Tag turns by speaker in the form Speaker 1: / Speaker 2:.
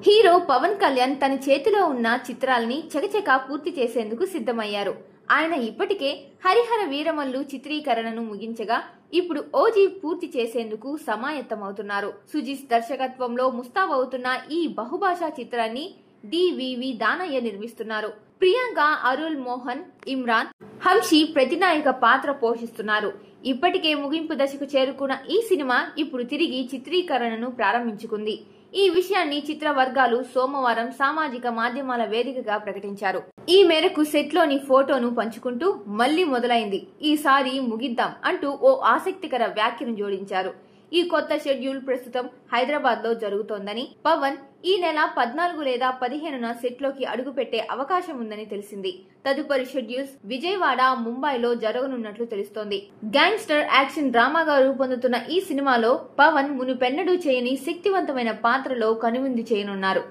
Speaker 1: Hero Pawan Kalyan తన చేతిలో ఉన్న చిత్రాల్ని చకచకా పూర్తి చేసేందుకు సిద్ధమయ్యారు. ఆయన ఇప్పటికే హరిహర వీరమల్లు చిత్రీకరణను ముగించగా ఇప్పుడు ఓజీ పూర్తి చేసేందుకు సమాయత్తమవుతున్నారు. సుజిత్ దర్శకత్వంలో ముస్తాబవుతున్న ఈ బహుభాషా చిత్రాన్ని డివివి దానయ్య నిర్మిస్తున్నారు. ప్రియాంక, అరుల్ మోహన్, ఇమ్రాన్ హంషి ప్రతినాయక పాత్ర పోషిస్తున్నారు. ఇప్పటికే ముగింపు దశకు చేరుకున్న ఈ సినిమా ఇప్పుడు తిరిగి చిత్రీకరణను ప్రారంభించుకుంది. ఈ విషయాన్ని చిత్ర వర్గాలు సోమవారం సామాజిక మాధ్యమాల వేదికగా ప్రకటించారు. ఈ మేరకు సెట్ లోని ఫోటోను పంచుకుంటూ మళ్లీ మొదలైంది, ఈసారి ముగిద్దాం అంటూ ఓ ఆసక్తికర వ్యాఖ్యను జోడించారు. ఈ కొత్త షెడ్యూల్ ప్రస్తుతం హైదరాబాద్ లో జరుగుతోందని, పవన్ ఈ నెల 14 లేదా 15న సెట్ లోకి అడుగు పెట్టే అవకాశం ఉందని తెలిసింది. తదుపరి షెడ్యూల్స్ విజయవాడ, ముంబైలో జరగనున్నట్లు తెలుస్తోంది. గ్యాంగ్స్టర్ యాక్షన్ డ్రామాగా రూపొందుతున్న ఈ సినిమాలో పవన్ మునుపెన్నడూ చేయని శక్తివంతమైన పాత్రలో కనువిందు చేయనున్నారు.